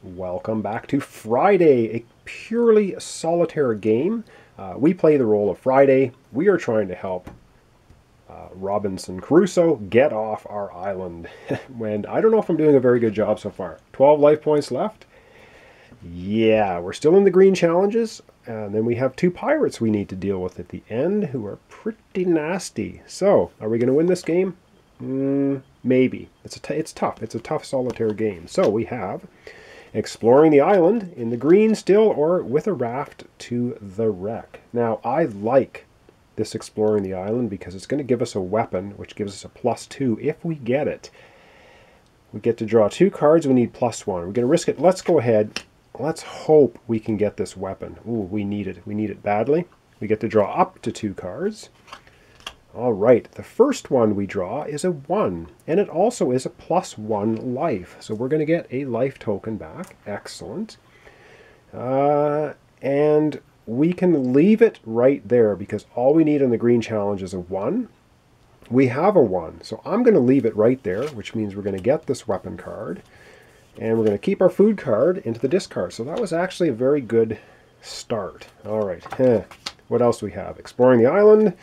Welcome back to Friday, a purely solitaire game. We play the role of Friday. We are trying to help Robinson Crusoe get off our island. And I don't know if I'm doing a very good job so far. 12 life points left. Yeah, we're still in the green challenges. And then we have two pirates we need to deal with at the end who are pretty nasty. So, are we going to win this game? Maybe. It's tough. It's a tough solitaire game. So we have exploring the island in the green still, or with a raft to the wreck. Now, I like this exploring the island because it's going to give us a weapon, which gives us a +2 if we get it. We get to draw 2 cards. We need +1. We're going to risk it. Let's go ahead. Let's hope we can get this weapon. Ooh, we need it. We need it badly. We get to draw up to 2 cards. All right, the first one we draw is a 1, and it also is a +1 life. So we're going to get a life token back. Excellent. And we can leave it right there because all we need on the green challenge is a 1. We have a 1, so I'm going to leave it right there, which means we're going to get this weapon card. And we're going to keep our food card into the discard. So that was actually a very good start. All right, what else do we have? Exploring the island.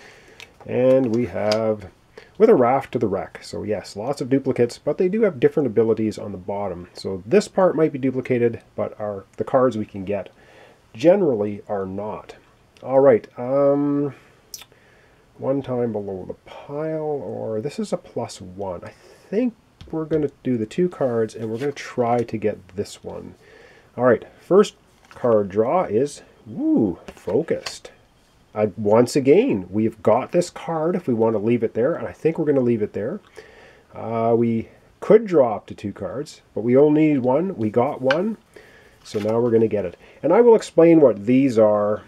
And we have with a raft to the wreck. So yes, lots of duplicates, but they do have different abilities on the bottom. So this part might be duplicated, but the cards we can get generally are not. All right, 1 time below the pile, or this is a +1. I think we're going to do the 2 cards, and we're going to try to get this one. All right, first card draw is, focused. Once again, we've got this card if we want to leave it there, and I think we're going to leave it there. We could draw up to 2 cards, but we only need 1. We got 1, so now we're going to get it. And I will explain what these are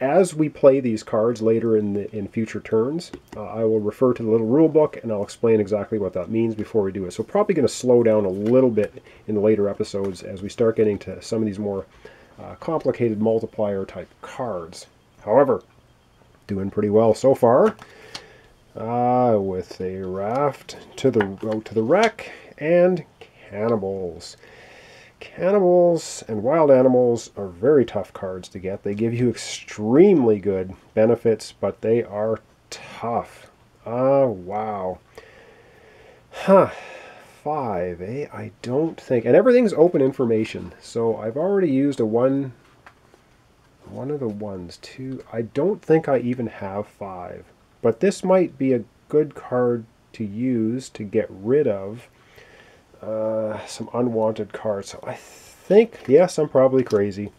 as we play these cards later in future turns. I will refer to the little rule book, and I'll explain exactly what that means before we do it. So probably going to slow down a little bit in the later episodes as we start getting to some of these more complicated multiplier type cards. However, doing pretty well so far with a raft to the wreck and cannibals. Cannibals and wild animals are very tough cards to get. They give you extremely good benefits, but they are tough. Wow. 5, eh? I don't think, and everything's open information. So I've already used one of the ones, 2. I don't think I even have 5. But this might be a good card to use to get rid of some unwanted cards. So I think, yes, I'm probably crazy.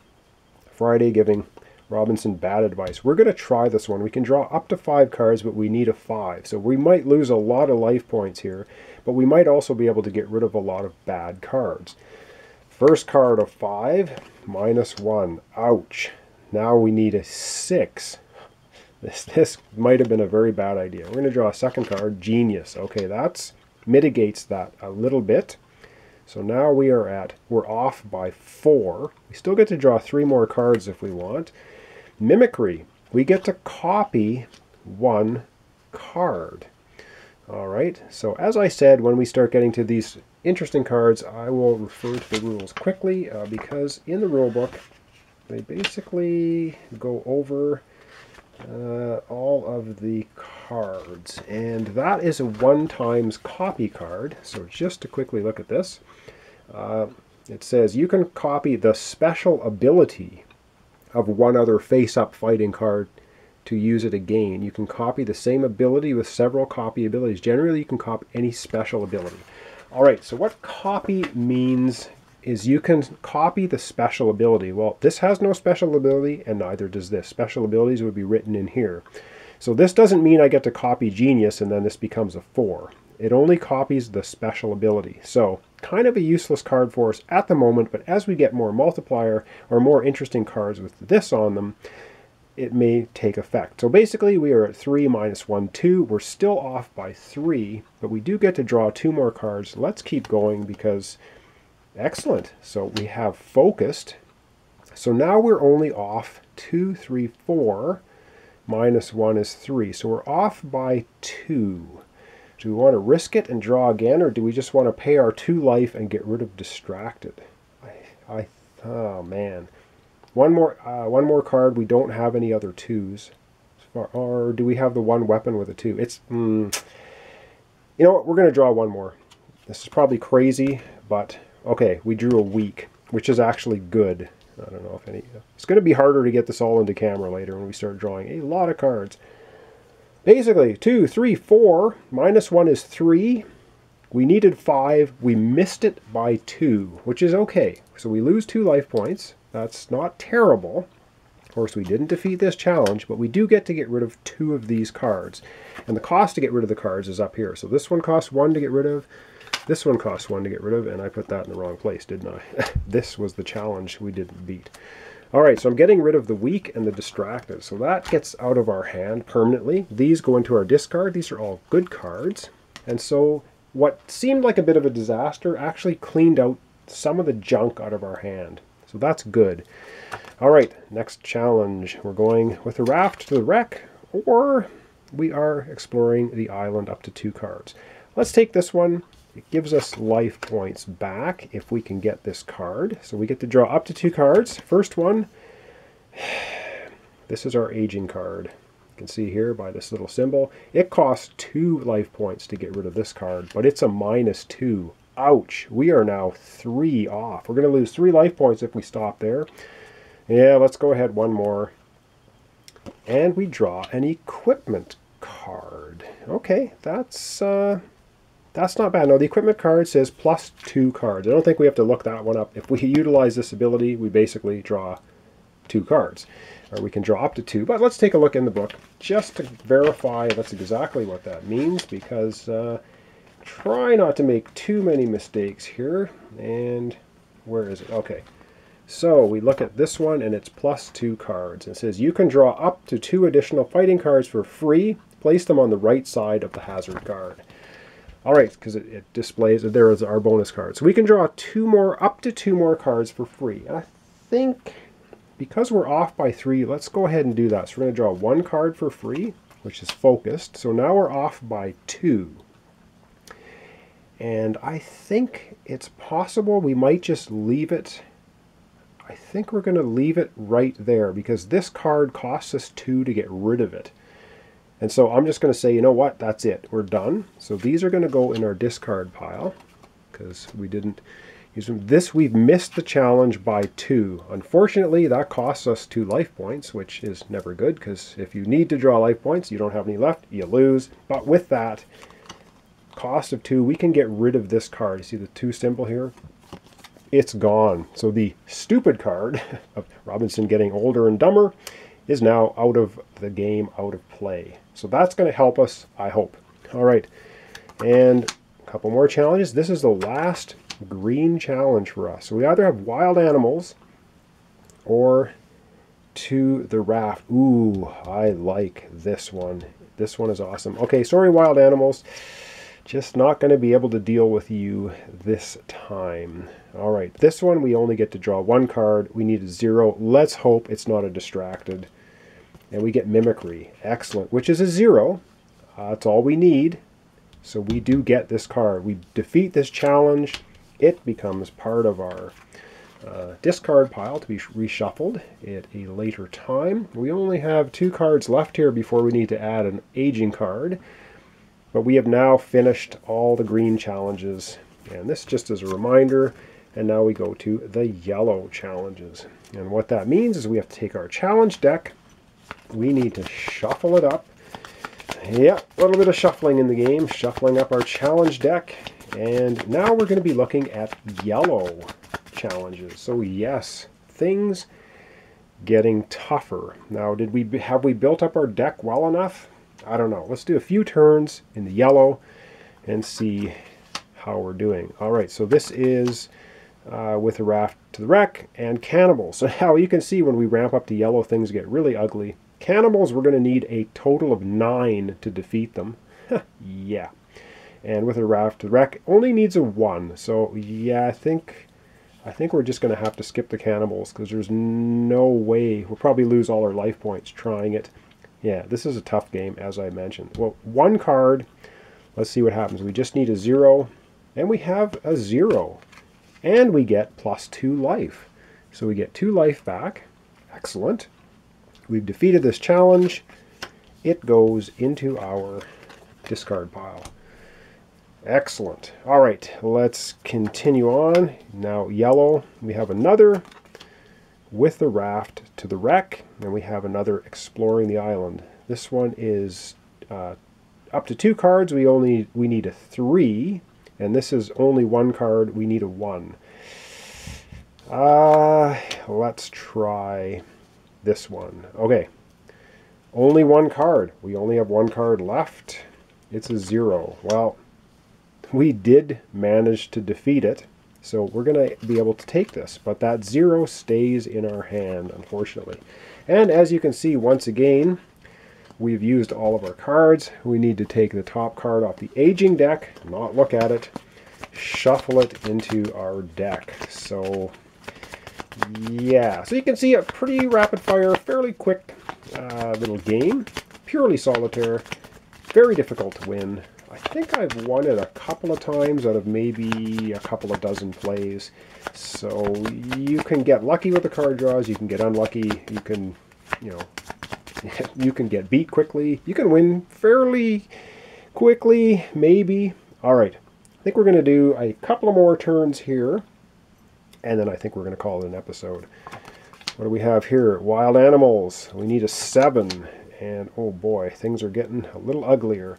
Friday giving Robinson bad advice. We're going to try this one. We can draw up to 5 cards, but we need a 5. So we might lose a lot of life points here, but we might also be able to get rid of a lot of bad cards. First card of 5, -1. Ouch. Now we need a 6. This might have been a very bad idea. We're going to draw a second card, Genius. Okay, that mitigates that a little bit. So now we're off by 4. We still get to draw 3 more cards if we want. Mimicry. We get to copy 1 card. All right, so as I said, when we start getting to these interesting cards, I will refer to the rules quickly because in the rule book, they basically go over all of the cards, and that is a 1x copy card. So just to quickly look at this, it says you can copy the special ability of one other face-up fighting card to use it again. You can copy the same ability with several copy abilities. Generally, you can copy any special ability. All right, so what copy means is you can copy the special ability. Well, this has no special ability, and neither does this. Special abilities would be written in here. So this doesn't mean I get to copy Genius and then this becomes a 4. It only copies the special ability. So kind of a useless card for us at the moment, but as we get more multiplier or more interesting cards with this on them, it may take effect. So basically we are at 3 -1, 2. We're still off by 3, but we do get to draw 2 more cards. Let's keep going because excellent. So we have focused. So now we're only off 2, 3, 4. -1 is 3. So we're off by 2. Do we want to risk it and draw again, or do we just want to pay our 2 life and get rid of distracted? Oh man. One more card. We don't have any other 2s. Or do we have the one weapon with a 2? It's, you know what? We're going to draw one more. This is probably crazy, but okay, we drew a weak, which is actually good. I don't know if any... It's going to be harder to get this all into camera later when we start drawing a lot of cards. Basically, 2, 3, 4. -1 is 3. We needed 5. We missed it by 2, which is okay. So we lose 2 life points. That's not terrible. Of course, we didn't defeat this challenge, but we do get to get rid of 2 of these cards. And the cost to get rid of the cards is up here. So this one costs 1 to get rid of. This one costs 1 to get rid of, and I put that in the wrong place, didn't I? This was the challenge we didn't beat. All right, so I'm getting rid of the weak and the distracted. So that gets out of our hand permanently. These go into our discard. These are all good cards. And so what seemed like a bit of a disaster actually cleaned out some of the junk out of our hand. So that's good. All right, next challenge. We're going with the raft to the wreck, or we are exploring the island up to 2 cards. Let's take this one. It gives us life points back if we can get this card. So we get to draw up to 2 cards. First one, this is our aging card. You can see here by this little symbol. It costs 2 life points to get rid of this card, but it's a -2. Ouch. We are now 3 off. We're going to lose 3 life points if we stop there. Yeah, let's go ahead one more. And we draw an equipment card. Okay, that's not bad. No, the equipment card says +2 cards. I don't think we have to look that one up. If we utilize this ability, we basically draw 2 cards. Or we can draw up to 2. But let's take a look in the book just to verify that's exactly what that means, because try not to make too many mistakes here. And where is it? Okay. So we look at this one, and it's +2 cards. It says you can draw up to 2 additional fighting cards for free. Place them on the right side of the hazard card. All right, because it displays that there is our bonus card. So we can draw up to 2 more cards for free. And I think because we're off by 3, let's go ahead and do that. So we're going to draw 1 card for free, which is focused. So now we're off by 2. And I think it's possible we might just leave it. I think we're going to leave it right there because this card costs us 2 to get rid of it. And so I'm just going to say, you know what, that's it. We're done. So these are going to go in our discard pile because we didn't use them. This, we've missed the challenge by 2. Unfortunately, that costs us 2 life points, which is never good because if you need to draw life points, you don't have any left, you lose. But with that cost of 2, we can get rid of this card. You see the 2 symbol here? It's gone. So the stupid card of Robinson getting older and dumber is now out of the game, out of play. So that's going to help us, I hope. All right, and a couple more challenges. This is the last green challenge for us. So we either have wild animals or to the raft. Ooh, I like this one. This one is awesome. Okay, sorry, wild animals. Just not going to be able to deal with you this time. All right, this one we only get to draw 1 card. We need a 0. Let's hope it's not a distracted. And we get mimicry. Excellent, which is a 0. That's all we need. So we do get this card. We defeat this challenge. It becomes part of our discard pile to be reshuffled at a later time. We only have 2 cards left here before we need to add an aging card. But we have now finished all the green challenges. And this just as a reminder. And now we go to the yellow challenges. And what that means is we have to take our challenge deck. We need to shuffle it up. Yeah, a little bit of shuffling in the game. Shuffling up our challenge deck. And now we're going to be looking at yellow challenges. So yes, things getting tougher. Now, have we built up our deck well enough? I don't know. Let's do a few turns in the yellow and see how we're doing. All right, so this is with the raft to the wreck and cannibals. So now you can see when we ramp up to yellow, things get really ugly. Cannibals, we're going to need a total of 9 to defeat them. Yeah. And with a raft to the wreck, only needs a 1. So yeah, I think we're just going to have to skip the cannibals because there's no way. We'll probably lose all our life points trying it. Yeah, this is a tough game, as I mentioned. Well, 1 card. Let's see what happens. We just need a 0. And we have a 0. And we get +2 life. So we get 2 life back. Excellent. We've defeated this challenge. It goes into our discard pile. Excellent. All right, let's continue on. Now yellow, we have another with the raft to the wreck, and we have another exploring the island. This one is up to 2 cards. We need a 3, and this is only 1 card. We need a 1. Let's try this one. Okay, only 1 card. We only have 1 card left. It's a 0. Well, we did manage to defeat it, so we're going to be able to take this, but that 0 stays in our hand, unfortunately. And as you can see, once again, we've used all of our cards. We need to take the top card off the aging deck, not look at it, shuffle it into our deck. So yeah, so you can see a pretty rapid fire, fairly quick little game, purely solitaire, very difficult to win. I think I've won it a couple of times out of maybe a couple of dozen plays. So you can get lucky with the card draws, you can get unlucky, you can, you can get beat quickly, you can win fairly quickly, maybe. All right, I think we're going to do a couple of more turns here, and then I think we're going to call it an episode. What do we have here? Wild animals. We need a 7, and oh boy, things are getting a little uglier.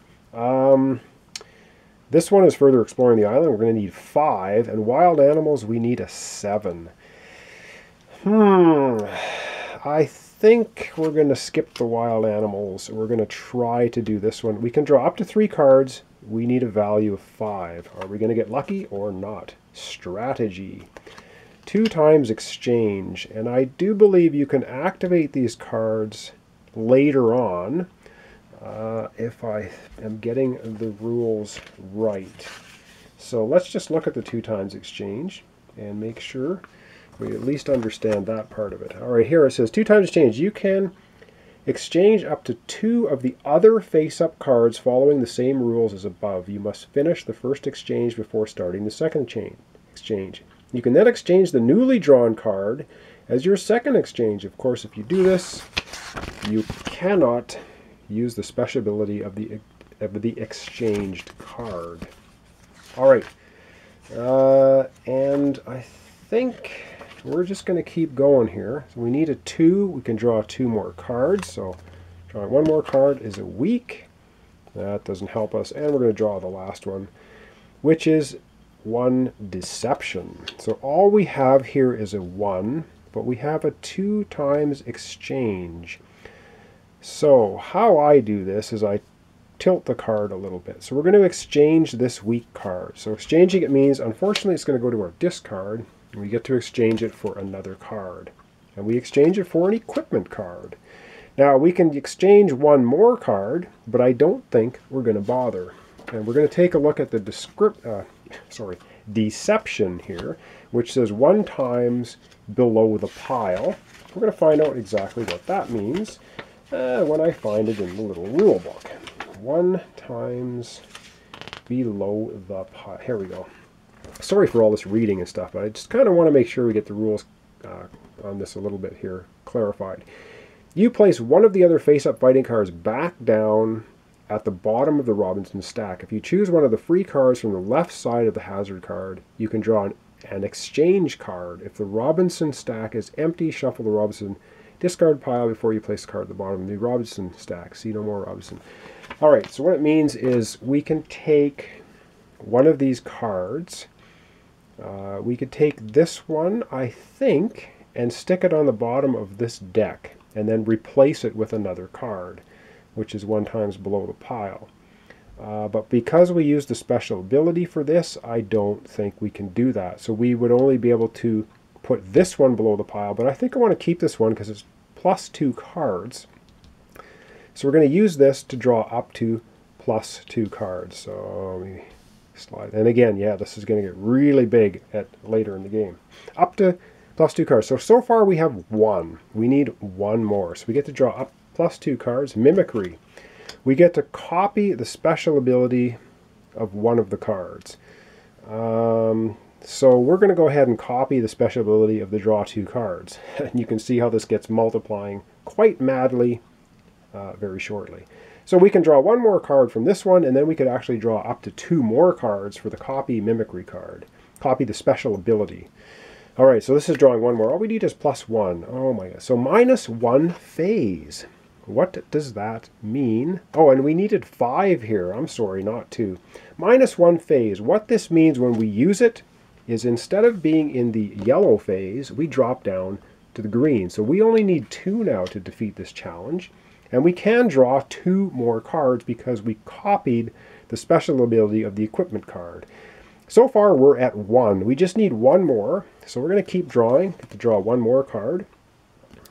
This one is further exploring the island. We're going to need 5, and wild animals, we need a 7. I think we're going to skip the wild animals. We're going to try to do this one. We can draw up to 3 cards. We need a value of 5. Are we going to get lucky or not? Strategy. 2 times exchange, and I do believe you can activate these cards later on. If I am getting the rules right. So let's just look at the 2 times exchange and make sure we at least understand that part of it. All right, here it says 2 times exchange. You can exchange up to 2 of the other face-up cards following the same rules as above. You must finish the first exchange before starting the second exchange. You can then exchange the newly drawn card as your second exchange. Of course, if you do this, you cannot use the special ability of the exchanged card. All right, and I think we're just going to keep going here. So we need a 2. We can draw 2 more cards. So drawing 1 more card is a weak. That doesn't help us. And we're going to draw the last one, which is 1 deception. So all we have here is a 1, but we have a 2 times exchange. So how I do this is I tilt the card a little bit. So we're going to exchange this weak card. So exchanging it means, unfortunately, it's going to go to our discard, and we get to exchange it for another card. And we exchange it for an equipment card. Now we can exchange 1 more card, but I don't think we're going to bother. And we're going to take a look at the deception here, which says 1 times below the pile. We're going to find out exactly what that means when I find it in the little rule book. 1 times below the pile. Here we go. Sorry for all this reading and stuff, but I just kind of want to make sure we get the rules on this a little bit here clarified. You place 1 of the other face-up fighting cards back down at the bottom of the Robinson stack. If you choose one of the free cards from the left side of the hazard card, you can draw an exchange card. If the Robinson stack is empty, shuffle the Robinson discard pile before you place the card at the bottom of the Robinson stack. See no more Robinson. All right, so what it means is we can take 1 of these cards. We could take this one, I think, and stick it on the bottom of this deck, and then replace it with another card, which is 1 times below the pile. But because we use the special ability for this, I don't think we can do that. So we would only be able to put this one below the pile, but I think I want to keep this one because it's +2 cards. So we're going to use this to draw up to +2 cards. So we slide, and again, yeah, this is going to get really big later in the game. Up to +2 cards. So far we have 1. We need 1 more. So we get to draw up +2 cards. Mimicry. We get to copy the special ability of 1 of the cards. So we're going to go ahead and copy the special ability of the draw 2 cards. And you can see how this gets multiplying quite madly very shortly. So we can draw one more card from this one, and then we could actually draw up to 2 more cards for the copy mimicry card. Copy the special ability. All right, so this is drawing one more. All we need is +1. Oh my god. So -1 phase. What does that mean? Oh, and we needed 5 here. I'm sorry, not 2. -1 phase. What this means when we use it is instead of being in the yellow phase, we drop down to the green. So we only need 2 now to defeat this challenge. And we can draw 2 more cards because we copied the special ability of the equipment card. So far we're at 1. We just need 1 more. So we're going to keep drawing. Get to draw 1 more card.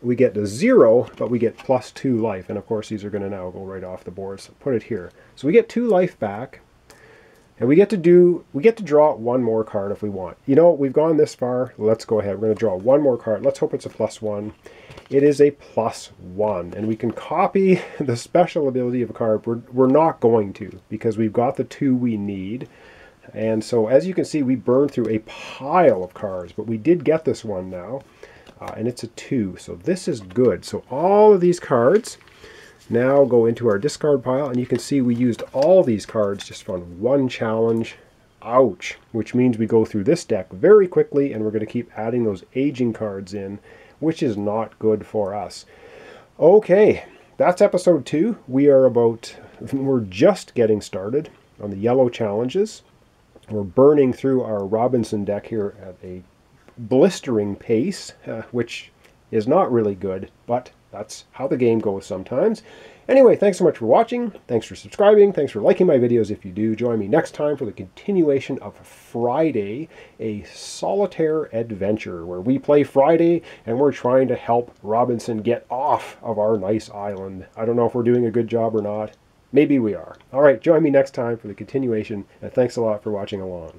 We get to 0, but we get +2 life. And of course these are going to now go right off the board. So put it here. So we get 2 life back. And we get to draw 1 more card if we want. You know, we've gone this far. Let's go ahead. We're going to draw 1 more card. Let's hope it's a +1. It is a +1. And we can copy the special ability of a card. We're not going to, because we've got the 2 we need. And so as you can see, we burned through a pile of cards. But we did get this one now. And it's a 2. So this is good. So all of these cards now go into our discard pile, and you can see we used all these cards just from 1 challenge. Ouch! Which means we go through this deck very quickly, and we're going to keep adding those aging cards in, which is not good for us. Okay, that's episode 2. We're just getting started on the yellow challenges. We're burning through our Robinson deck here at a blistering pace, which is not really good, but that's how the game goes sometimes. Anyway, thanks so much for watching. Thanks for subscribing. Thanks for liking my videos if you do. Join me next time for the continuation of Friday, a solitaire adventure where we play Friday and we're trying to help Robinson get off of our nice island. I don't know if we're doing a good job or not. Maybe we are. All right, join me next time for the continuation, and thanks a lot for watching along.